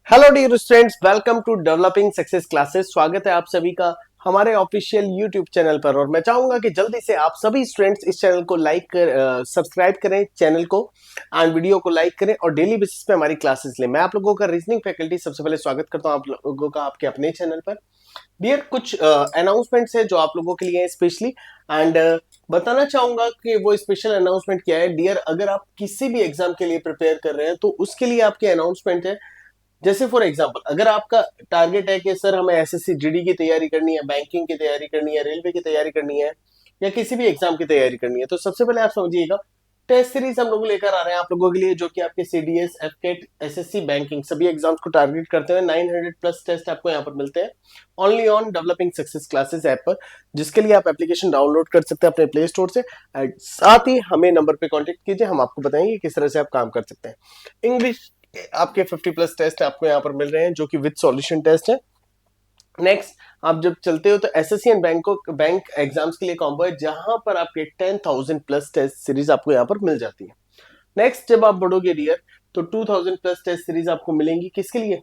Hello dear students, welcome to developing success classes. स्वागत है आप सभी का हमारे ऑफिशियल यूट्यूब चैनल पर। और मैं चाहूंगा कि जल्दी से आप सभी स्टूडेंट्स इस चैनल को सब्सक्राइब करें चैनल को एंड वीडियो को लाइक करें और डेली बेसिस पे हमारी क्लासेस लें। मैं आप लोगों का रीजनिंग फैकल्टी सबसे पहले स्वागत करता हूं आप लोगों का आपके अपने चैनल पर। डियर, कुछ अनाउंसमेंट्स है जो आप लोगों के लिए है स्पेशली एंड बताना चाहूंगा कि वो स्पेशल अनाउंसमेंट क्या है। डियर, अगर आप किसी भी एग्जाम के लिए प्रिपेयर कर रहे हैं तो उसके लिए आपके अनाउंसमेंट है। जैसे फॉर एग्जांपल, अगर आपका टारगेट है कि सर हमें एसएससी जीडी की तैयारी करनी है, बैंकिंग की तैयारी करनी है, रेलवे की तैयारी करनी है या किसी भी एग्जाम की तैयारी करनी है, तो सबसे पहले आप समझिएगा टेस्ट सीरीज हम लोग लेकर आ रहे हैं आप लोगों के लिए, जो कि आपके सीडीएस, एफकेट, एसएससी, बैंकिंग सभी एग्जाम्स को टारगेट करते हुए 900 प्लस टेस्ट आपको यहाँ पर मिलते हैं only on developing success classes app पर, जिसके लिए आप एप्लीकेशन डाउनलोड कर सकते हैं अपने प्ले स्टोर से। साथ ही हमें नंबर पे कांटेक्ट कीजिए, हम आपको बताएंगे किस तरह से आप काम कर सकते हैं। इंग्लिश आपके 50 प्लस टेस्ट आपको यहाँ पर मिल रहे हैं जो कि विद सॉल्यूशन टेस्ट है। नेक्स्ट, आप जब चलते हो तो एसएससी एंड बैंक एग्जाम्स के लिए कॉम्बो है, जहां पर आपके 10,000 प्लस टेस्ट सीरीज आपको यहाँ पर मिल जाती है। नेक्स्ट, जब आप बढ़ोगे डियर तो 2000 प्लस टेस्ट सीरीज आपको मिलेंगी। किसके लिए?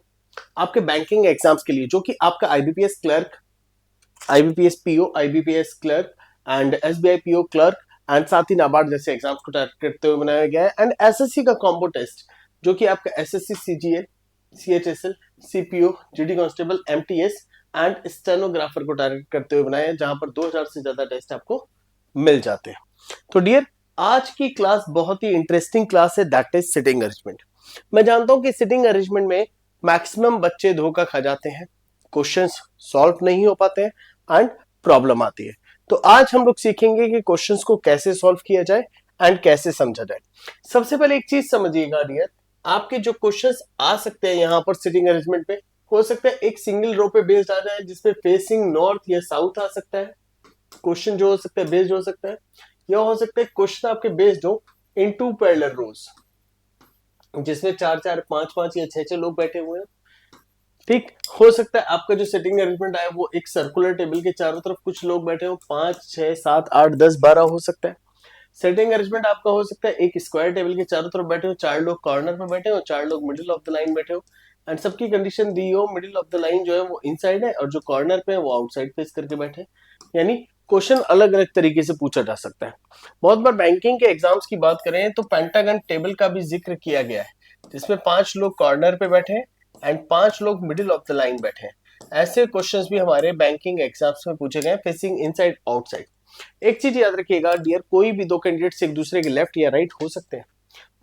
आपके बैंकिंग एग्जाम्स के लिए, जो कि आपका IBPS clerk, IBPS PO, IBPS clerk and SBI PO clerk and साथ ही नाबार्ड जैसे एग्जाम्स को टारगेट करते हुए बनाया गया है। एंड एसएससी का कॉम्बो टेस्ट, जो कि आपका SSC CGL, CHSL, CPO, GD constable, MTS and stenographer को टारगेट करते हुए बनाया है, जहां पर 2000 से ज्यादा टेस्ट आपको मिल जाते हैं। तो डियर, आज की क्लास बहुत ही इंटरेस्टिंग क्लास है, दैट इज सिटिंग अरेंजमेंट। मैं जानता हूं कि सिटिंग अरेंजमेंट में मैक्सिमम बच्चे धोखा खा जाते हैं, क्वेश्चंस सॉल्व नहीं हो पाते हैं एंड प्रॉब्लम आती है। तो आज हम लोग सीखेंगे कि क्वेश्चंस को कैसे सॉल्व किया जाए एंड कैसे समझा जाए। सबसे पहले एक चीज समझिएगा डियर, आपके जो क्वेश्चंस आ सकते हैं यहाँ पर सिटिंग अरेंजमेंट पे, हो सकता है एक सिंगल रो पे बेस्ड आ जाए, जिसपे फेसिंग नॉर्थ या साउथ आ सकता है। क्वेश्चन जो हो सकता है बेस्ड हो सकता है, या हो सकता है क्वेश्चन आपके बेस्ड हो इन टू पैरेलल रोज, जिसमें 4-4, 5-5 या 6-6 लोग बैठे हुए हैं। ठीक, हो सकता है आपका जो सेटिंग अरेंजमेंट आया वो एक सर्कुलर टेबल के चारों तरफ कुछ लोग बैठे हो, 5, 6, 7, 8, 10, 12 हो सकता है। सेटिंग अरेंजमेंट आपका हो सकता है एक स्क्वायर टेबल के चारों तरफ बैठे हो, 4 लोग कॉर्नर पे बैठे हो, 4 लोग मिडिल ऑफ द लाइन बैठे हो एंड सबकी कंडीशन दी हो मिडिल ऑफ द लाइन जो है वो इनसाइड है और जो कॉर्नर पे है वो आउटसाइड फेस करके बैठे। यानी क्वेश्चन अलग अलग तरीके से पूछा जा सकता है। बहुत बार बैंकिंग के एग्जाम्स की बात करें तो पेंटागन टेबल का भी जिक्र किया गया है, जिसमें 5 लोग कॉर्नर पे बैठे हैं एंड 5 लोग मिडिल ऑफ द लाइन बैठे हैं। ऐसे क्वेश्चंस भी हमारे बैंकिंग एग्जाम्स में पूछे गए, फेसिंग इनसाइड आउटसाइड। एक चीज याद रखिएगा डियर, कोई भी दो कैंडिडेट्स एक दूसरे के लेफ्ट या राइट हो सकते हैं।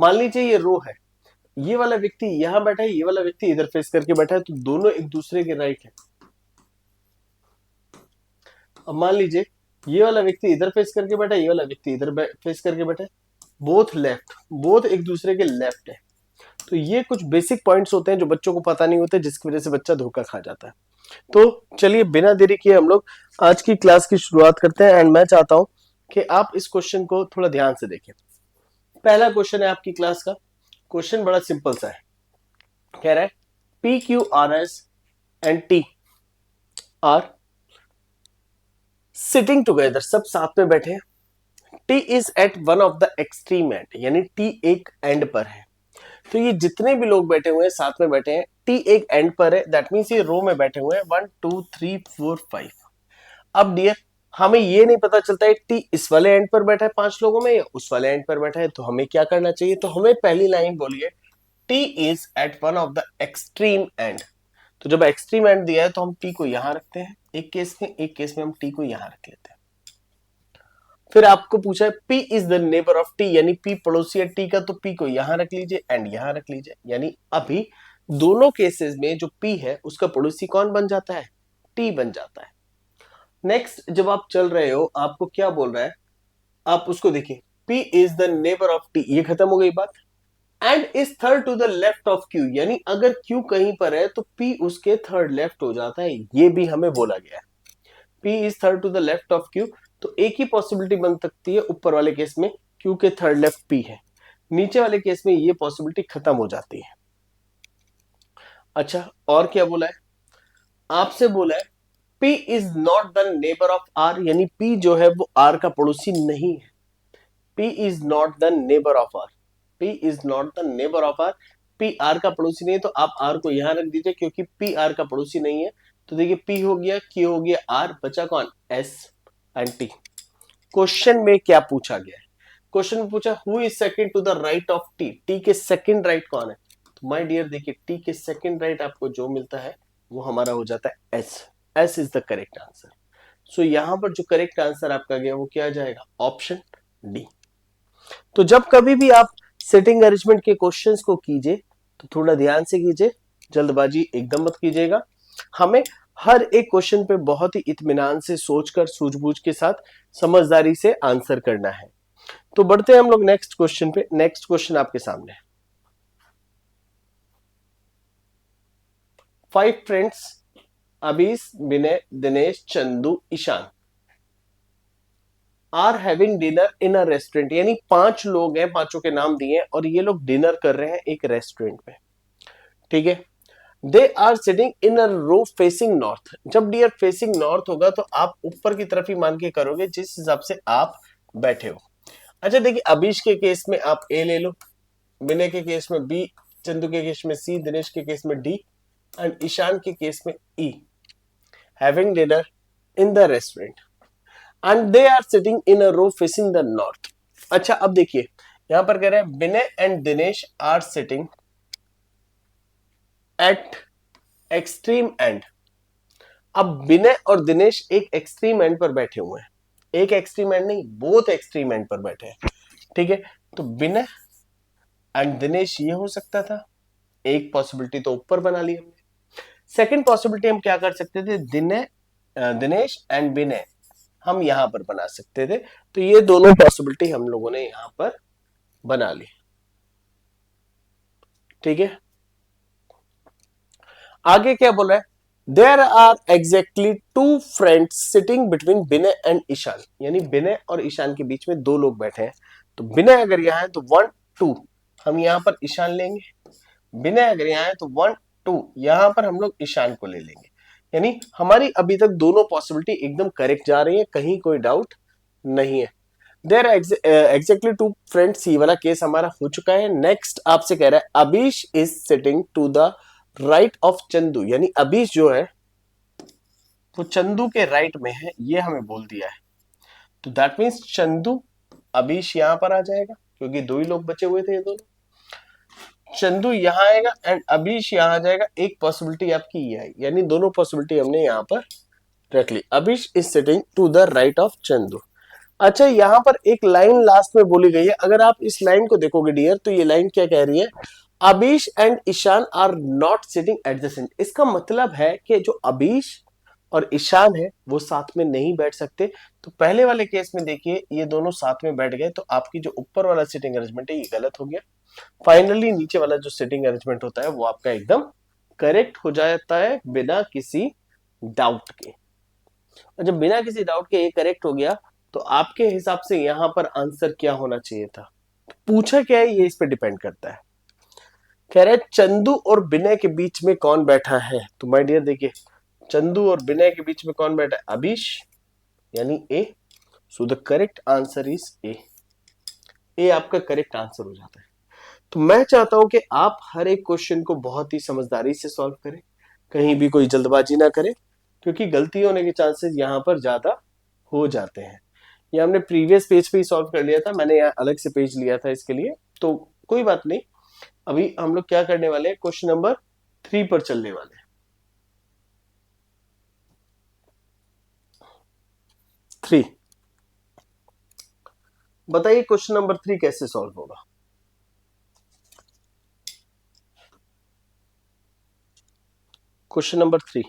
मान लीजिए ये रो है, ये वाला व्यक्ति यहां बैठा है, ये वाला व्यक्ति इधर फेस करके बैठा है, तो दोनों एक दूसरे के राइट है। अब मान लीजिए ये वाला व्यक्ति इधर फेस करके बैठा है, ये वाला व्यक्ति इधर फेस करके बैठा है, बोथ लेफ्ट, बोथ एक दूसरे के लेफ्ट है। तो ये कुछ बेसिक पॉइंट्स होते हैं जो बच्चों को पता नहीं होते, जिसकी वजह से बच्चा धोखा खा जाता है। तो चलिए बिना देरी किए हम लोग आज की क्लास की शुरुआत करते हैं एंड मैं चाहता हूं कि आप इस क्वेश्चन को थोड़ा ध्यान से देखें। पहला क्वेश्चन है आपकी क्लास का। क्वेश्चन बड़ा सिंपल सा है, कह रहा है P Q R S and T are sitting together, सब साथ में बैठे हैं। T is at one of the extreme end, यानी टी एक एंड पर है। तो ये जितने भी लोग बैठे हुए हैं साथ में बैठे हैं, टी एक एंड पर है, दैट मीन्स ये रो में बैठे हुए हैं 1, 2, 3, 4, 5। अब डियर, हमें ये नहीं पता चलता है टी इस वाले एंड पर बैठा है 5 लोगों में या उस वाले एंड पर बैठा है, तो हमें क्या करना चाहिए? तो हमें पहली लाइन बोलिए T is at one of the extreme end. तो जब एक्सट्रीम एंड दिया है तो हम टी को यहां रखते हैं एक केस में, एक केस में हम टी को यहां रख लेते हैं। फिर आपको पूछा है P is the neighbour of T, यानी P पड़ोसी है T का, तो P को यहां रख लीजिए एंड यहां रख लीजिए। यानी अभी दोनों केसेस में जो P है उसका पड़ोसी कौन बन जाता है? T बन जाता है। नेक्स्ट, जब आप चल रहे हो आपको क्या बोल रहा है, आप उसको देखिए, P is the neighbour of T, ये खत्म हो गई बात। And is third to the left of Q, यानी अगर Q कहीं पर है तो P उसके थर्ड लेफ्ट हो जाता है, ये भी हमें बोला गया है। P is third to the left of Q, तो एक ही पॉसिबिलिटी बन सकती है ऊपर वाले केस में Q के थर्ड लेफ्ट P है, नीचे वाले केस में ये पॉसिबिलिटी खत्म हो जाती है। अच्छा, और क्या बोला है? आपसे बोला है P is not the neighbour of R, यानी P जो है वो R का पड़ोसी नहीं है। P is not the neighbour of R, P is not the neighbour of R, P R का पड़ोसी नहीं है, तो आप आर को यहां रख दीजिए क्योंकि पी आर का पड़ोसी नहीं है। तो देखिए पी हो गया, क्यू हो गया, आर बचा कौन, एस एंड टी। क्वेश्चन में क्या पूछा गया है, क्वेश्चन में पूछा who is second to the right of T, T के सेकंड राइट कौन है। तो माय डियर देखिए टी के सेकंड राइट आपको जो मिलता है वो हमारा हो जाता है S. S is the correct answer. So यहां पर जो करेक्ट आंसर आपका गया वो क्या जाएगा, ऑप्शन डी। तो जब कभी भी आप सेटिंग अरेंजमेंट के क्वेश्चंस को कीजिए तो थोड़ा ध्यान से कीजिए, जल्दबाजी एकदम मत कीजिएगा। हमें हर एक क्वेश्चन पे बहुत ही इत्मीनान से सोचकर सूझबूझ के साथ समझदारी से आंसर करना है। तो बढ़ते हैं हम लोग नेक्स्ट क्वेश्चन पे। नेक्स्ट क्वेश्चन आपके सामने है। 5 friends Abish, Vinay, Dinesh, Chandu, Ishan are having dinner in a restaurant, यानी 5 लोग हैं, पांचों के नाम दिए हैं और ये लोग डिनर कर रहे हैं एक रेस्टोरेंट में, ठीक है। They are sitting in a row facing north. जब डियर फेसिंग नॉर्थ होगा तो आप ऊपर की तरफ ही मान के करोगे जिस हिसाब से आप बैठे हो। अच्छा देखिए अभीश के केस में आप ए ले लो, विनय के केस में बी, चंदू के केस में सी, दिनेश के केस में डी एंड ईशान के केस में E. Having dinner in the restaurant and they are sitting in a row facing the north. अच्छा अब देखिए यहां पर कह रहे हैं Vinay and Dinesh are sitting at extreme end. अब विनय और दिनेश एक एक्सट्रीम एंड पर बैठे हुए हैं, एक एक्सट्रीम एंड नहीं, बोथ एक्सट्रीम एंड पर बैठे हैं, ठीक है। तो विनय एंड दिनेश ये हो सकता था, एक पॉसिबिलिटी तो ऊपर बना ली हमने। सेकंड पॉसिबिलिटी हम क्या कर सकते थे, दिनेश एंड विनय हम यहां पर बना सकते थे। तो ये दोनों पॉसिबिलिटी हम लोगों ने यहां पर बना ली, ठीक है। आगे क्या बोल रहा है, there are exactly 2 friends sitting between Vinay and Ishan, यानी विनय और ईशान के बीच में 2 लोग बैठे हैं। तो विनय अगर यहां है तो 1 2 हम यहां पर ईशान लेंगे, विनय अगर यहां है तो 1 2 यहां पर हम लोग ईशान को ले लेंगे। यानी हमारी अभी तक दोनों पॉसिबिलिटी एकदम करेक्ट जा रही है, कहीं कोई डाउट नहीं है। देर एग्जैक्टली 2 फ्रेंड्स, ये वाला केस हमारा हो चुका है। नेक्स्ट आपसे कह रहा है Abish is sitting to the right of Chandu, यानी अबीश जो है वो चंदू के राइट में है, ये हमें बोल दिया है। तो दैट मीन्स चंदू अबीश यहां पर आ जाएगा क्योंकि 2 ही लोग बचे हुए थे ये दोनों। चंदू यहां आएगा एंड अबीश यहां आ जाएगा। एक पॉसिबिलिटी आपकी ये आई, यानी दोनों पॉसिबिलिटी हमने यहां पर रख ली। Abish is sitting to the right of Chandu. अच्छा यहां पर एक लाइन लास्ट में बोली गई है, अगर आप इस लाइन को देखोगे डियर तो ये लाइन क्या कह रही है, Abish and Ishan are not sitting adjacent. इसका मतलब है कि जो अबीश और ईशान है वो साथ में नहीं बैठ सकते। तो पहले वाले केस में देखिए ये दोनों साथ में बैठ गए, तो आपकी जो ऊपर वाला सिटिंग अरेंजमेंट है ये गलत हो गया। फाइनली नीचे वाला जो सिटिंग अरेंजमेंट होता है वो आपका एकदम करेक्ट हो जाता है बिना किसी डाउट के। और जब बिना किसी डाउट के ये करेक्ट हो गया तो आपके हिसाब से यहां पर आंसर क्या होना चाहिए था, पूछा क्या है ये इस पे डिपेंड करता है। कह रहे चंदू और विनय के बीच में कौन बैठा है। तो माय डियर देखिए चंदू और विनय के बीच में कौन बैठा है, अबीश, यानी A. So the correct answer is A. A आपका करेक्ट आंसर हो जाता है। तो मैं चाहता हूं कि आप हर एक क्वेश्चन को बहुत ही समझदारी से सॉल्व करें, कहीं भी कोई जल्दबाजी ना करें, क्योंकि गलती होने के चांसेस यहां पर ज्यादा हो जाते हैं। ये हमने प्रीवियस पेज पे ही सॉल्व कर लिया था, मैंने यहाँ अलग से पेज लिया था इसके लिए, तो कोई बात नहीं। अभी हम लोग क्या करने वाले हैं, क्वेश्चन नंबर 3 पर चलने वाले हैं। 3 बताइए क्वेश्चन नंबर 3 कैसे सॉल्व होगा। क्वेश्चन नंबर 3,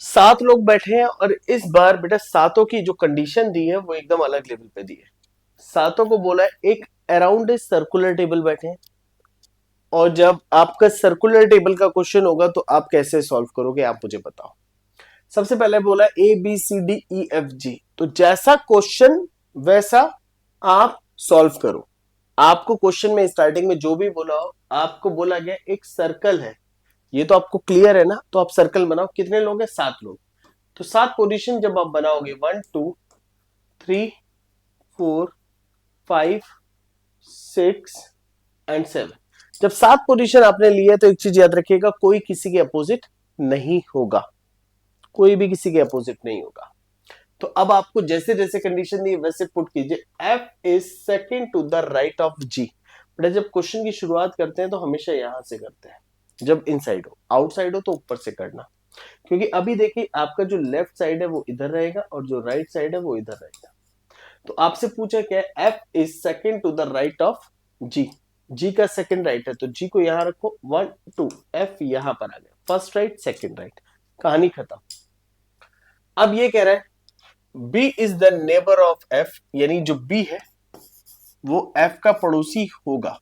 7 लोग बैठे हैं और इस बार बेटा सातों की जो कंडीशन दी है वो एकदम अलग लेवल पे दी है। सातों को बोला है एक अराउंड ए सर्कुलर टेबल बैठे हैं, और जब आपका सर्कुलर टेबल का क्वेश्चन होगा तो आप कैसे सॉल्व करोगे आप मुझे बताओ। सबसे पहले बोला A B C D E F G, तो जैसा क्वेश्चन वैसा आप सॉल्व करो। आपको क्वेश्चन में स्टार्टिंग में जो भी बोला हो, आपको बोला गया एक सर्कल है, ये तो आपको क्लियर है ना, तो आप सर्कल बनाओ। कितने लोग हैं, 7 लोग। तो 7 पोजीशन जब आप बनाओगे 1 2 3 4 5 6 एंड 7। जब 7 पोजीशन आपने ली है तो एक चीज याद रखिएगा, कोई किसी के अपोजिट नहीं होगा, कोई भी किसी के अपोजिट नहीं होगा। तो अब आपको जैसे जैसे कंडीशन दी वैसे पुट कीजिए, f is second to the right of g। बेटा जब क्वेश्चन की शुरुआत करते हैं तो हमेशा यहां से करते हैं, जब इनसाइड हो, आउटसाइड हो तो ऊपर से करना, क्योंकि अभी देखिए आपका जो लेफ्ट साइड है वो इधर रहेगा और जो राइट साइड है वो इधर रहेगा। तो आपसे पूछा क्या है, f is second to the right of g, g का सेकंड राइट है तो g को यहां रखो 1 2, f यहां पर आ गया, फर्स्ट राइट सेकंड राइट, कहानी खत्म। अब ये कह रहा है B is the neighbour of F, यानी जो B है वो F का पड़ोसी होगा,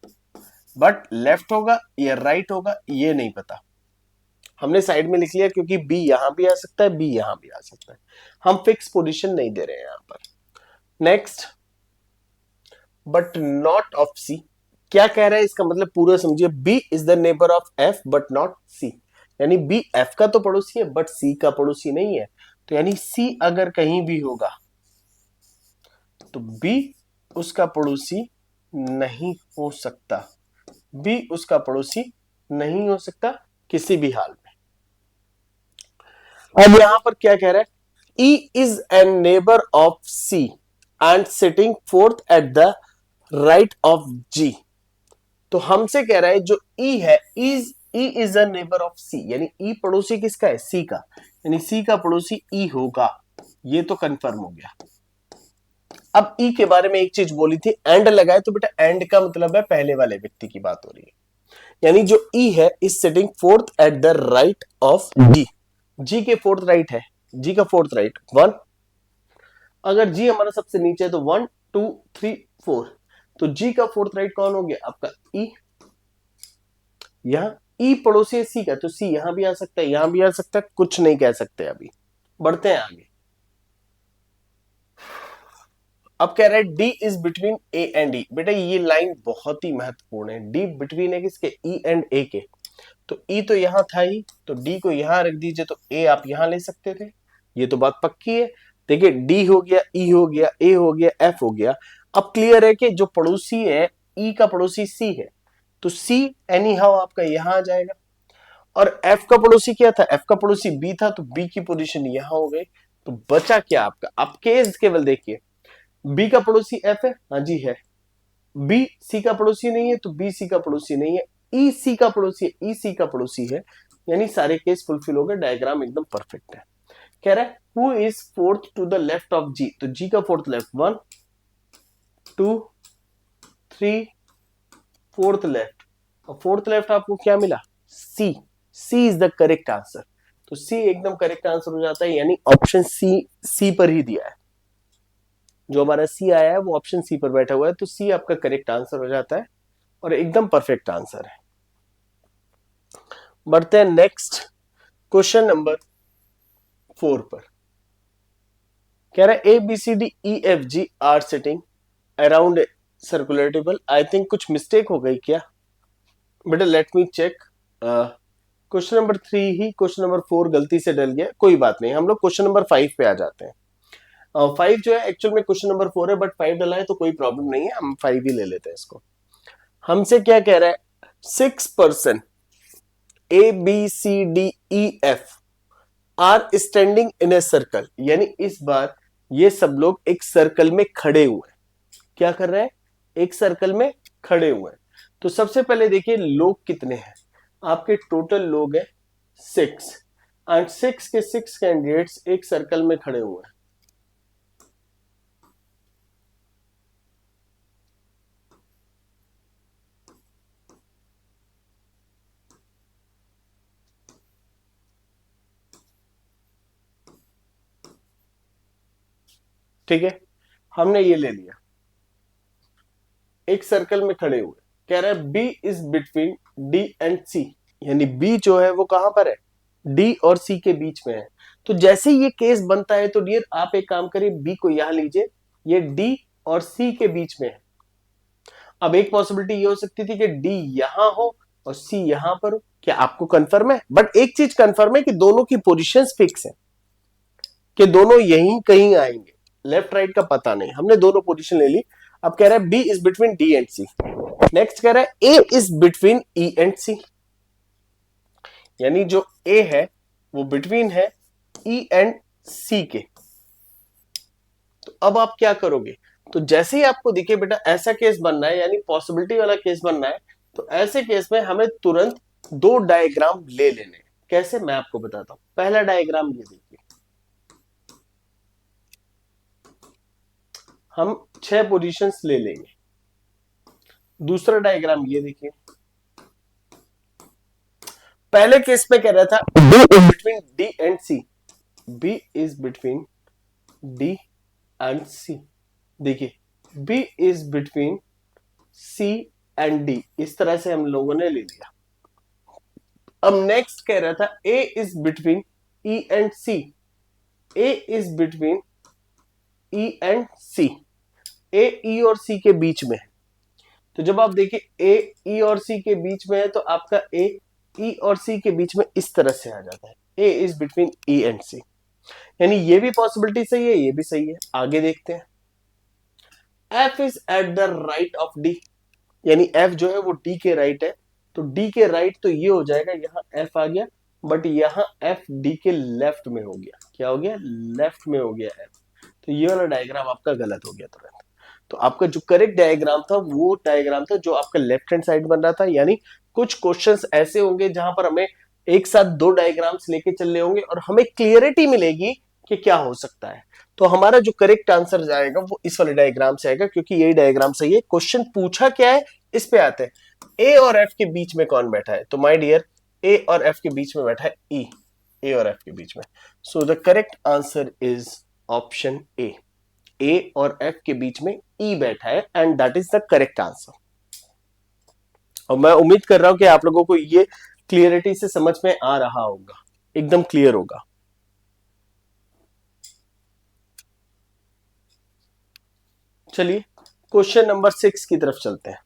बट लेफ्ट होगा या राइट होगा ये नहीं पता। हमने साइड में लिख लिया क्योंकि B यहां भी आ सकता है, B यहां भी आ सकता है, हम फिक्स पोजीशन नहीं दे रहे हैं यहां पर। Next, but not of C, क्या कह रहा है इसका मतलब पूरा समझिए, B is the neighbour of F but not C, यानी B F का तो पड़ोसी है बट C का पड़ोसी नहीं है। तो यानी C अगर कहीं भी होगा तो B उसका पड़ोसी नहीं हो सकता, B उसका पड़ोसी नहीं हो सकता किसी भी हाल में। अब यहां पर क्या कह रहा है, E is an neighbour of C and sitting fourth at the right of G। तो हमसे कह रहा है जो E है, E is a neighbour of C, यानी E पड़ोसी किसका है, C का, यानी C का पड़ोसी E होगा, ये तो कंफर्म हो गया। अब E के बारे में एक चीज बोली थी, एंड लगाए, तो बेटा एंड का मतलब है पहले वाले व्यक्ति की बात हो रही है, यानी जो E है is sitting fourth at the right of G, G के फोर्थ राइट है, G का फोर्थ राइट 1, अगर G हमारा सबसे नीचे है तो 1 2 3 4, तो G का फोर्थ राइट कौन हो गया आपका E। यहां E पड़ोसी है C का, तो C यहां भी आ सकता है, यहां भी आ सकता है, कुछ नहीं कह सकते। अभी बढ़ते हैं आगे। अब कह रहा है D is between A and E, बेटा ये लाइन बहुत ही महत्वपूर्ण है, D बिटवीन है किसके, E एंड A के। तो E तो यहां था ही, तो D को यहां रख दीजिए, तो A आप यहां ले सकते थे, ये तो बात पक्की है। देखिए D हो गया, E हो गया, A हो गया, F हो गया। अब क्लियर है कि जो पड़ोसी है E का पड़ोसी C है, तो C एनी हाउ आपका यहां आ जाएगा, और F का पड़ोसी क्या था, F का पड़ोसी B था, तो B की पोजीशन यहां हो गई। तो बचा क्या आपका, आप केस केवल देखिए, B का पड़ोसी F है, हाँ जी है, B C का पड़ोसी नहीं है तो B C का पड़ोसी नहीं है, E C का पड़ोसी है, E C का पड़ोसी है, यानी सारे केस फुलफिल हो गए, डायग्राम एकदम परफेक्ट है। कह रहा है who is fourth to the left of G, तो G का फोर्थ लेफ्ट 1 2 3 फोर्थ लेफ्ट, और फोर्थ लेफ्ट आपको क्या मिला, C, C is the correct answer, तो C एकदम करेक्ट आंसर हो जाता है, यानी ऑप्शन C पर ही दिया है, जो हमारा C आया है वो ऑप्शन C पर बैठा हुआ है, तो C आपका करेक्ट आंसर हो जाता है और एकदम परफेक्ट आंसर है। बढ़ते हैं नेक्स्ट क्वेश्चन नंबर 4 पर। कह रहा है ABCDEFG are sitting around circular table, I think कुछ मिस्टेक हो गई क्या बेटा, let me check. Question number 3 ही क्वेश्चन नंबर 4 गलती से डल गया, कोई बात नहीं, हम लोग क्वेश्चन नंबर 5 पे आ जाते हैं। 5 जो है एक्चुअल में क्वेश्चन नंबर 4 है, बट 5 डला है तो कोई प्रॉब्लम नहीं है, हम 5 ही ले लेते हैं इसको। हमसे क्या कह रहा है, 6 person ABCDEF are standing in a circle, यानी इस बार ये सब लोग एक सर्कल में खड़े हुए हैं, क्या कर रहे हैं, एक सर्कल में खड़े हुए हैं। तो सबसे पहले देखिए लोग कितने हैं, आपके टोटल लोग हैं 6, एंड 6 के 6 कैंडिडेट्स एक सर्कल में खड़े हुए हैं। ठीक है, हमने ये ले लिया, एक सर्कल में खड़े हुए, कह रहा है B is between D and C, यानी B जो है वो कहां पर है, D और C के बीच में है। तो जैसे ये केस बनता है तो डियर आप एक काम करिए, B को यहां लीजिए, ये D और C के बीच में है। अब एक पॉसिबिलिटी ये हो सकती थी कि D यहां हो और C यहां पर हो, क्या आपको कंफर्म है, बट एक चीज कंफर्म है कि दोनों की पोजीशंस फिक्स है, कि दोनों यहीं कहीं आएंगे, लेफ्ट राइट का पता नहीं, हमने दोनों पोजीशन ले ली। अब कह रहा है B is between D and C. Next कह रहा है A is between E and C, यानी जो ए है वो बिटवीन है ई एंड सी के। तो अब आप क्या करोगे, तो जैसे ही आपको दिखे बेटा ऐसा केस बनना है, यानी पॉसिबिलिटी वाला केस बनना है, तो ऐसे केस में हमें तुरंत दो डायग्राम ले लेने हैं। कैसे, मैं आपको बताता हूं। पहला डायग्राम ये देखिए, हम 6 पोजीशंस ले लेंगे। दूसरा डायग्राम ये देखिए, पहले केस में कह रहा था B is between D and C, B is between D and C. देखिए B is between C and D, इस तरह से हम लोगों ने ले लिया। अब नेक्स्ट कह रहा था A is between E and C, A is between E and C, A E और सी के बीच में है। तो जब आप देखिए ए ई और सी के बीच में है, तो आपका ए ई और सी के बीच में इस तरह से आ जाता है, A is between E and C. यानी ये भी पॉसिबिलिटी सही है, ये भी सही है। आगे देखते हैं, F is at the right of D, यानी एफ जो है वो डी के राइट है। तो डी के राइट तो ये हो जाएगा, यहाँ एफ आ गया, बट यहाँ एफ डी के लेफ्ट में हो गया। क्या हो गया, लेफ्ट में हो गया एफ। तो ये वाला डायग्राम आपका गलत हो गया तुरंत। तो आपका जो करेक्ट डायग्राम था वो डायग्राम था जो आपका लेफ्ट हैंड साइड बन रहा था। यानी कुछ क्वेश्चंस ऐसे होंगे जहां पर हमें एक साथ दो डायग्राम्स लेके चलने होंगे और हमें क्लियरिटी मिलेगी कि क्या हो सकता है। तो हमारा जो करेक्ट आंसर जाएगा वो इस वाले डायग्राम से आएगा, क्योंकि यही डायग्राम सही है। क्वेश्चन पूछा क्या है, इस पे आते हैं। ए और एफ के बीच में कौन बैठा है, तो माय डियर ए और एफ के बीच में बैठा है ई, ए और एफ के बीच में। So the correct answer is option A, A और एफ के बीच में ई बैठा है, and that is the correct answer. और मैं उम्मीद कर रहा हूं कि आप लोगों को ये क्लियरिटी से समझ में आ रहा होगा, एकदम क्लियर होगा। चलिए क्वेश्चन नंबर 6 की तरफ चलते हैं।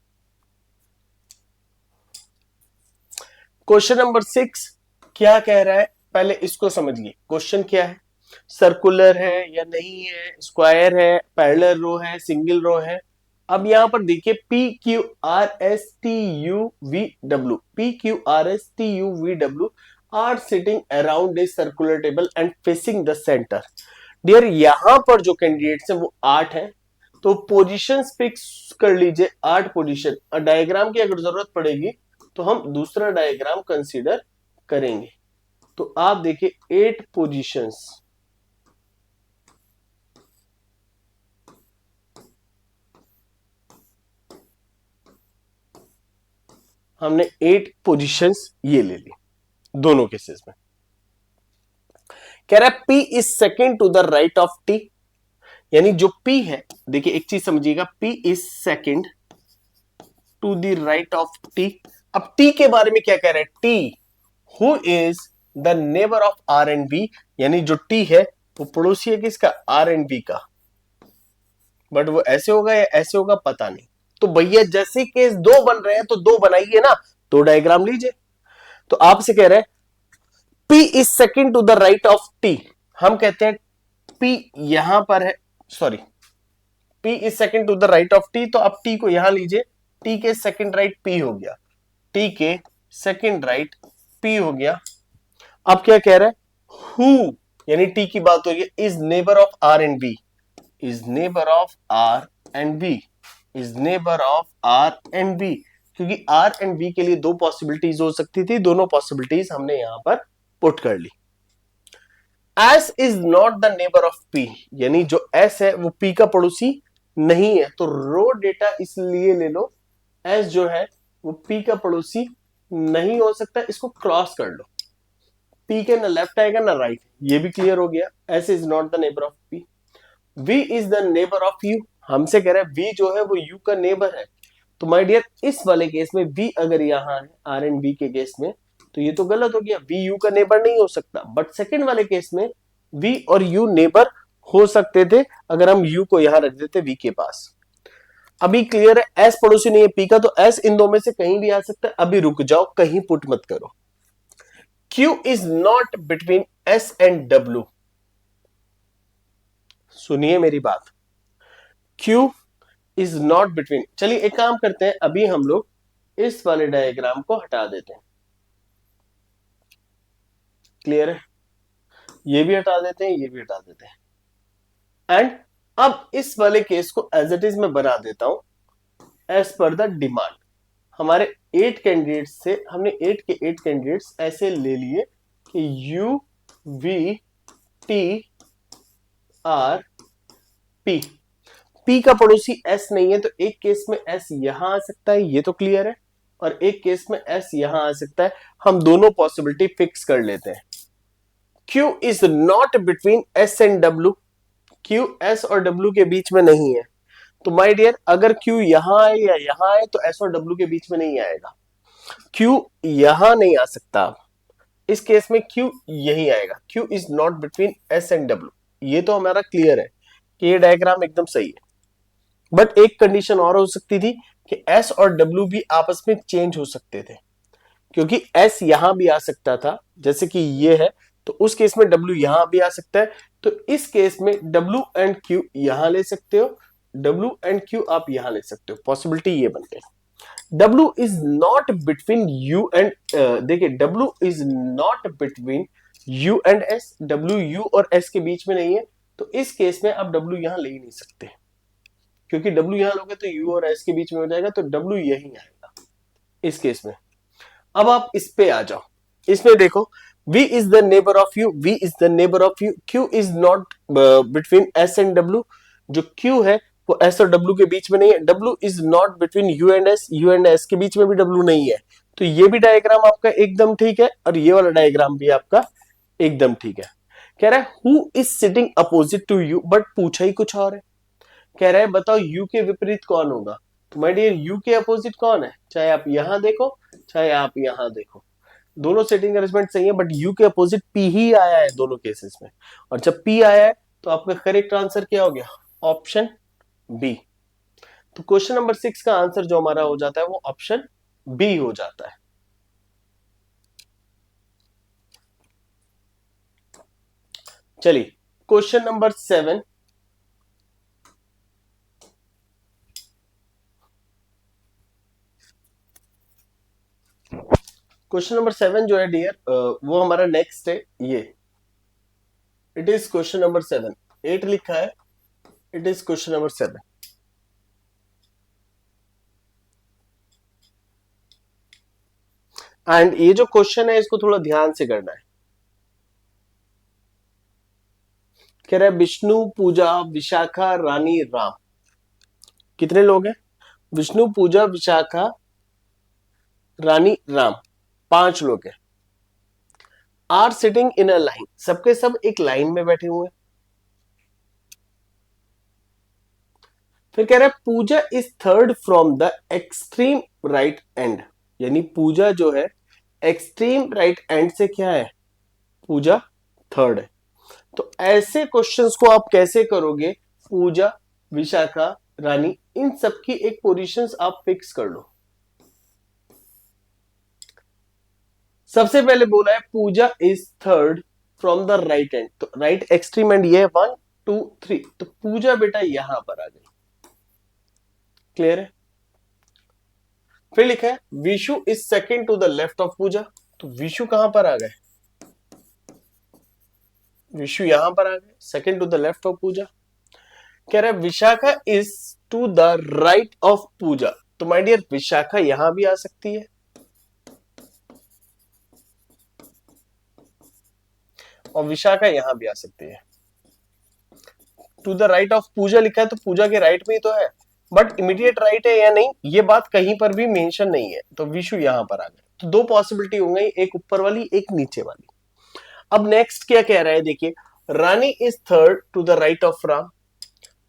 क्वेश्चन नंबर 6 क्या कह रहा है, पहले इसको समझिए। क्वेश्चन क्या है, सर्कुलर है या नहीं है, स्क्वायर है, पैरेलल रो है, सिंगल रो है। अब यहां पर देखिए P Q R S T U V W, P Q R S T U V W are sitting around a circular table and facing the centre. Dear यहां पर जो कैंडिडेट्स हैं वो 8 हैं, तो पोजीशंस फिक्स कर लीजिए 8 पोजीशन। और डायग्राम की अगर जरूरत पड़ेगी तो हम दूसरा डायग्राम कंसीडर करेंगे। तो आप देखिए 8 पोजीशंस, हमने 8 पोजीशंस ये ले ली दोनों केसेस में। कह रहा है P is second to the right of T, यानी जो P है, देखिए एक चीज समझिएगा, P is second to the right of T। अब T के बारे में क्या कह रहा है, T who is the neighbour of R and B, यानी जो T है वो पड़ोसी है किसका, R एंड B का। बट वो ऐसे होगा या ऐसे होगा पता नहीं। तो भैया जैसे केस दो बन रहे हैं तो दो बनाइए ना, दो डायग्राम लीजिए। तो आपसे कह रहे हैं P is second to the right of T, हम कहते हैं P यहां पर है, sorry P is second to the right of T, तो आप T को यहां लीजिए, T के सेकेंड राइट P हो गया, T के सेकेंड राइट P हो गया। अब क्या कह रहा है, हु यानी T की बात हो रही है, is neighbour of R and B, is neighbour of R and B, is neighbour of R and B, क्योंकि R एंड B के लिए दो पॉसिबिलिटीज हो सकती थी, दोनों पॉसिबिलिटीज हमने यहां पर पुट कर ली। S is not the neighbour of P, यानी जो S है वो P का पड़ोसी नहीं है, तो रो डेटा इसलिए ले लो, S जो है वो P का पड़ोसी नहीं हो सकता, इसको क्रॉस कर लो। P के ना लेफ्ट आएगा ना राइट, ये भी क्लियर हो गया। S is not the neighbour of P। V is the neighbour of U, हमसे कह रहा है V जो है वो U का नेबर है। तो माय डियर इस वाले केस में V अगर यहां है R एंड B के केस में, तो ये तो गलत हो गया, V U का नेबर नहीं हो सकता। बट सेकंड वाले केस में V और U नेबर हो सकते थे अगर हम U को यहां रख देते V के पास। अभी क्लियर है, S पड़ोसी नहीं है P का, तो S इन दो में से कहीं भी आ सकता है। अभी रुक जाओ, कहीं पुट मत करो। Q is not between S and W, सुनिए मेरी बात, Q इज नॉट बिटवीन। चलिए एक काम करते हैं, अभी हम लोग इस वाले डायग्राम को हटा देते हैं। क्लियर है? ये भी हटा देते हैं, ये भी हटा देते हैं। एंड अब इस वाले केस को एज इट इज मैं बना देता हूं एज पर द डिमांड। हमारे 8 कैंडिडेट्स से हमने 8 के 8 कैंडिडेट्स ऐसे ले लिए कि you we T R P. P का पड़ोसी एस नहीं है, तो एक केस में एस यहां आ सकता है, ये तो क्लियर है, और एक केस में एस यहां आ सकता है। हम दोनों पॉसिबिलिटी फिक्स कर लेते हैं। Q is not between S and W। Q S और W के बीच में नहीं है। तो माय डियर, अगर Q यहां आए या यहां आए तो S और W के बीच में नहीं आएगा। Q यहां नहीं आ सकता, इस केस में Q यही आएगा। Q is not between S and W। ये तो हमारा क्लियर है कि ये डायग्राम एकदम सही है। बट एक कंडीशन और हो सकती थी कि S और W भी आपस में चेंज हो सकते थे, क्योंकि S यहां भी आ सकता था, जैसे कि ये है, तो उस केस में W यहां भी आ सकता है। तो इस केस में W एंड Q यहां ले सकते हो, W एंड Q आप यहां ले सकते हो। पॉसिबिलिटी ये बनते हैं। W is not between U and, देखिए W is not between U and S। W U और S के बीच में नहीं है, तो इस केस में आप W यहां ले ही नहीं सकते, क्योंकि W यहां लोगे तो U और S के बीच में हो जाएगा, तो W यही आएगा इस केस में। अब आप इस पे आ जाओ, इसमें देखो V is the neighbour of U, V is the neighbour of U, Q is not between S and W। जो Q है वो S और W के बीच में नहीं है। W is not between U and S, U and S के बीच में भी W नहीं है। तो ये भी डायग्राम आपका एकदम ठीक है, और ये वाला डायग्राम भी आपका एकदम ठीक है। कह रहा है who is sitting opposite to you, but पूछा ही कुछ और है। कह रहा है बताओ यू के विपरीत कौन होगा। तो माय डियर, यू के अपोजिट कौन है, चाहे आप यहां देखो चाहे आप यहां देखो, दोनों सेटिंग अरेंजमेंट सही है, बट यू के अपोजिट पी ही आया है दोनों केसेस में। और जब पी आया है तो आपका करेक्ट आंसर क्या हो गया, ऑप्शन बी। तो क्वेश्चन नंबर 6 का आंसर जो हमारा हो जाता है वो ऑप्शन बी हो जाता है। चलिए क्वेश्चन नंबर 7। क्वेश्चन नंबर 7 जो है डियर, वो हमारा नेक्स्ट है। ये इट इज क्वेश्चन नंबर 7। 8 लिखा है, it is question number 7। And ये जो क्वेश्चन है इसको थोड़ा ध्यान से करना है। कह रहा है विष्णु पूजा विशाखा रानी राम। कितने लोग हैं, विष्णु पूजा विशाखा रानी राम, 5 लोग हैं। Are sitting in a line, सबके सब एक लाइन में बैठे हुए हैं। फिर कह रहा है Pooja is third from the extreme right end, यानी पूजा जो है एक्सट्रीम राइट एंड से क्या है, पूजा थर्ड है। तो ऐसे क्वेश्चंस को आप कैसे करोगे, पूजा विशाखा रानी इन सबकी एक पोजीशंस आप फिक्स कर लो। सबसे पहले बोला है Pooja is third from the right end, तो राइट एक्सट्रीम एंड ये है 1 2 3, तो पूजा बेटा यहां पर आ गई। क्लियर है? फिर लिखा है Vishu is second to the left of Pooja, तो विशु कहां पर आ गए, विशु यहां पर आ गए second to the left of Pooja. कह रहा है Vishakha is to the right of Pooja, तो माय डियर विशाखा यहां भी आ सकती है और विशाखा यहां भी आ सकती है। टू द राइट ऑफ पूजा लिखा है, तो पूजा के राइट में ही तो है, बट इमीडिएट राइट है या नहीं ये बात कहीं पर भी मेंशन नहीं है, तो विशु यहां पर आ गए। तो दो पॉसिबिलिटी हो गई, एक ऊपर वाली एक नीचे वाली। अब नेक्स्ट क्या कह रहा है, देखिए Rani is third to the right of Ram,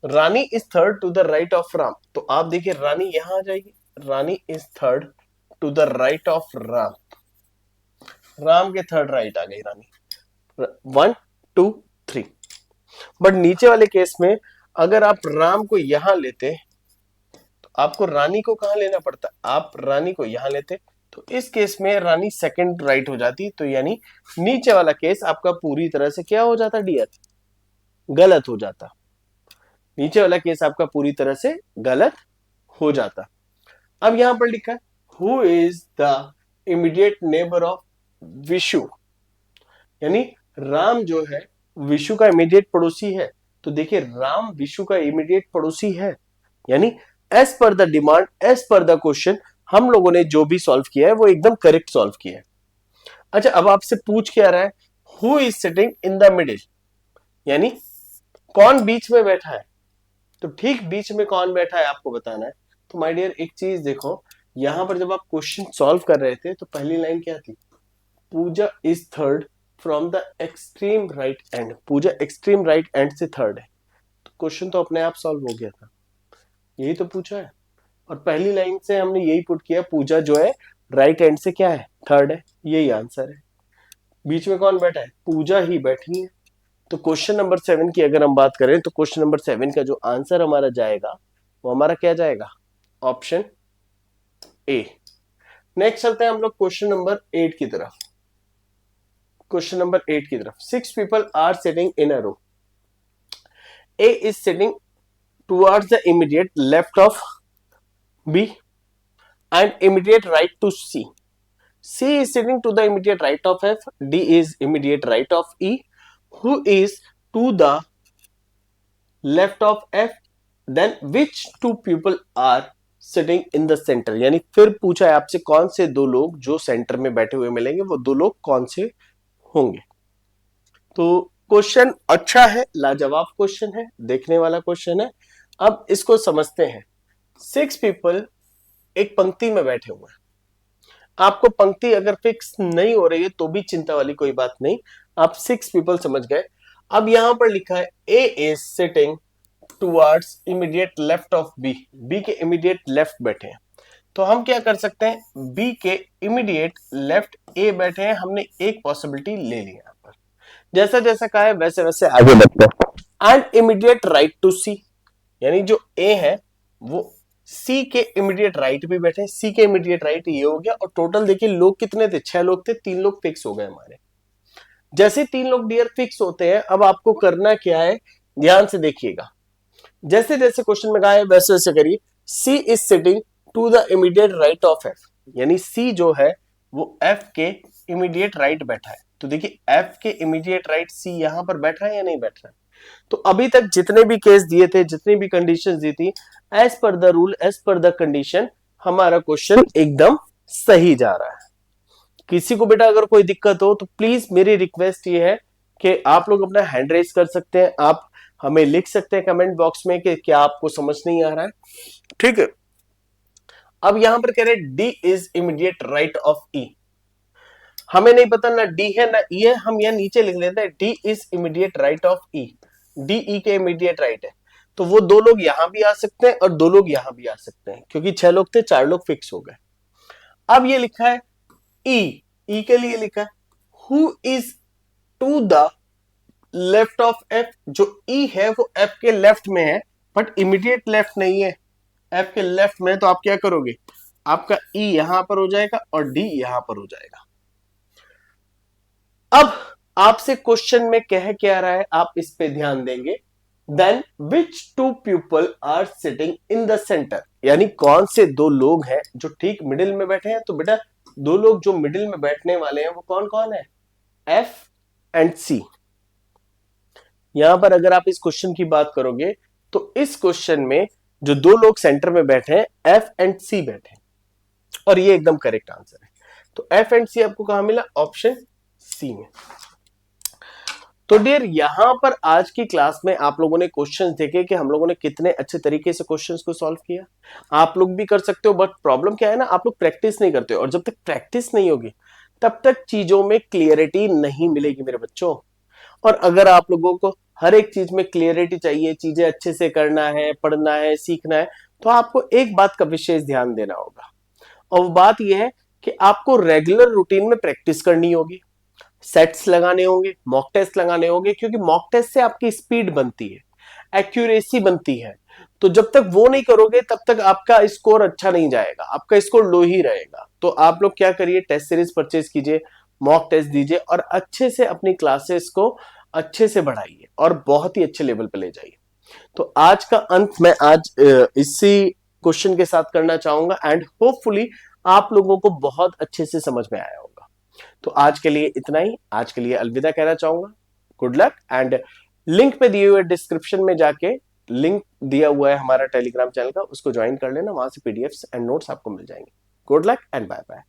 Rani is third to the right of Ram, तो आप देखिए रानी यहां आ जाएगी, Rani is third to the right of Ram, Ram के थर्ड राइट आ गई रानी, 1 2 3। बट नीचे वाले केस में अगर आप राम को यहां लेते तो आपको रानी को कहां लेना पड़ता, आप रानी को यहां लेते, तो इस केस में रानी सेकंड राइट हो जाती, तो यानी नीचे वाला केस आपका पूरी तरह से क्या हो जाता डियर, गलत हो जाता। नीचे वाला केस आपका पूरी तरह से गलत हो जाता। अब यहां पर लिखा है who is the immediate neighbour of Vishu, यानी राम जो है विशु का इमीडिएट पड़ोसी है। तो देखिए राम विशु का इमीडिएट पड़ोसी है, यानी as per the demand, as per the question हम लोगों ने जो भी सॉल्व किया है वो एकदम करेक्ट सॉल्व किया है। अच्छा, अब आपसे पूछ क्या रहा है, who is sitting in the middle, यानी कौन बीच में बैठा है। तो ठीक बीच में कौन बैठा है आपको बताना है। तो माय डियर एक चीज देखो, यहां पर जब आप क्वेश्चन सॉल्व कर रहे थे तो पहली लाइन क्या थी, Pooja is third from the extreme right end, Pooja extreme right end से थर्ड है। तो क्वेश्चन तो अपने आप सॉल्व हो गया था, यही तो पूछा है। और पहली लाइन से हमने यही पुट किया, पूजा जो है राइट एंड से क्या है, थर्ड है, यही आंसर है। बीच में कौन बैठा है, पूजा ही बैठी है। तो क्वेश्चन नंबर 7 की अगर हम बात करें तो क्वेश्चन नंबर 7 का जो आंसर हमारा जाएगा वो हमारा क्या जाएगा, ऑप्शन ए। नेक्स्ट चलते हैं हम लोग क्वेश्चन नंबर 8 की तरफ। क्वेश्चन नंबर 8 की तरफ, 6 people are sitting in a row, A is sitting towards the immediate left of B and immediate right to C. C is sitting to the immediate right of F. D is immediate right of E. Who is to the left of F? Then which two people are sitting in the center? यानी फिर पूछा है आपसे कौन से दो लोग जो सेंटर में बैठे हुए मिलेंगे, वो दो लोग कौन से होंगे। तो क्वेश्चन अच्छा है, लाजवाब क्वेश्चन है, देखने वाला क्वेश्चन है। अब इसको समझते हैं। 6 पीपल एक पंक्ति में बैठे हुए हैं। आपको पंक्ति अगर फिक्स नहीं हो रही है तो भी चिंता वाली कोई बात नहीं, आप 6 पीपल समझ गए। अब यहां पर लिखा है A is sitting towards immediate left of B, B के इमीडिएट लेफ्ट बैठे हैं। तो हम क्या कर सकते हैं, बी के इमीडिएट लेफ्ट ए बैठे हैं, हमने एक पॉसिबिलिटी ले ली यहां पर। जैसा जैसा कहा है वैसे वैसे आगे बढ़ते हैं। एंड इमीडिएट राइट टू सी, यानी जो ए है वो सी के इमीडिएट राइट भी बैठे, सी के इमीडिएट राइट ये हो गया। और टोटल देखिए लोग कितने थे, 6 लोग थे, 3 लोग फिक्स हो गए हमारे। जैसे 3 लोग डियर फिक्स होते हैं, अब आपको करना क्या है, ध्यान से देखिएगा। जैसे जैसे क्वेश्चन में कहा है वैसे वैसे करिए। C is sitting to the immediate right of F, यानी सी जो है वो एफ के इमीडिएट राइट बैठा है। तो देखिए एफ के इमीडिएट राइट सी यहां पर बैठ रहा है या नहीं बैठ रहा है। तो अभी तक जितने भी केस दिए थे, जितनी भी कंडीशंस दी थी, as per the rule, as per the condition, हमारा क्वेश्चन एकदम सही जा रहा है। किसी को बेटा अगर कोई दिक्कत हो तो प्लीज मेरी रिक्वेस्ट ये है कि आप लोग अपना हैंड रेज कर सकते हैं, आप हमें लिख सकते हैं कमेंट बॉक्स में कि क्या आपको समझ नहीं आ रहा है, ठीक है। अब यहां पर कह रहे D is immediate right of E, हमें नहीं पता ना डी है ना ई है, हम यहां नीचे लिख लेते हैं D is immediate right of E, D E के इमीडिएट राइट है। तो वो दो लोग यहां भी आ सकते हैं और दो लोग यहां भी आ सकते हैं, क्योंकि 6 लोग थे, 4 लोग फिक्स हो गए। अब ये लिखा है ई, ई के लिए लिखा है who is to the left of F, जो ई है वो एफ के लेफ्ट में है बट इमीडिएट लेफ्ट नहीं है, एफ के लेफ्ट में। तो आप क्या करोगे, आपका ई यहां पर हो जाएगा और डी यहां पर हो जाएगा। अब आपसे क्वेश्चन में कह क्या रहा है, आप इस पे ध्यान देंगे। Then which two people are sitting in the centre, यानी कौन से दो लोग हैं जो ठीक मिडिल में बैठे हैं। तो बेटा दो लोग जो मिडिल में बैठने वाले हैं वो कौन कौन है, एफ एंड सी। यहां पर अगर आप इस क्वेश्चन की बात करोगे तो इस क्वेश्चन में जो दो लोग सेंटर में बैठे हैं एफ एंड सी बैठे, और ये एकदम करेक्ट आंसर है। तो एफ एंड सी आपको कहां मिला, ऑप्शन सी में। तो डियर यहां पर आज की क्लास में आप लोगों ने क्वेश्चंस देखे कि हम लोगों ने कितने अच्छे तरीके से क्वेश्चंस को सॉल्व किया। आप लोग भी कर सकते हो, बट प्रॉब्लम क्या है ना, आप लोग प्रैक्टिस नहीं करते हो, और जब तक प्रैक्टिस नहीं होगी तब तक चीजों में क्लियरिटी नहीं मिलेगी मेरे बच्चों। और अगर आप लोगों को हर एक चीज में क्लियरिटी चाहिए, चीजें अच्छे से करना है, पढ़ना है, सीखना है, तो आपको एक बात का विशेष ध्यान देना होगा, और वो बात यह है कि आपको रेगुलर रूटीन में प्रैक्टिस करनी होगी, सेट्स लगाने होंगे, मॉक टेस्ट लगाने होंगे, क्योंकि मॉक टेस्ट से आपकी स्पीड बनती है, एक्यूरेसी बनती है। तो जब तक वो नहीं करोगे तब तक आपका स्कोर अच्छा नहीं जाएगा, आपका स्कोर लो ही रहेगा। तो आप लोग क्या करिए, टेस्ट सीरीज परचेज कीजिए, मॉक टेस्ट दीजिए और अच्छे से अपनी क्लासेस को अच्छे से बढ़ाइए और बहुत ही अच्छे लेवल पे ले जाइए। तो आज का अंत मैं आज इसी क्वेश्चन के साथ करना चाहूंगा एंड होपफुली आप लोगों को बहुत अच्छे से समझ में आया होगा। तो आज के लिए इतना ही, आज के लिए अलविदा कहना चाहूंगा। गुड लक एंड लिंक पे दिए हुए डिस्क्रिप्शन में जाके लिंक दिया हुआ है हमारा टेलीग्राम चैनल का, उसको ज्वाइन कर लेना, वहां से पीडीएफ्स एंड नोट्स आपको मिल जाएंगे। Good luck and bye bye.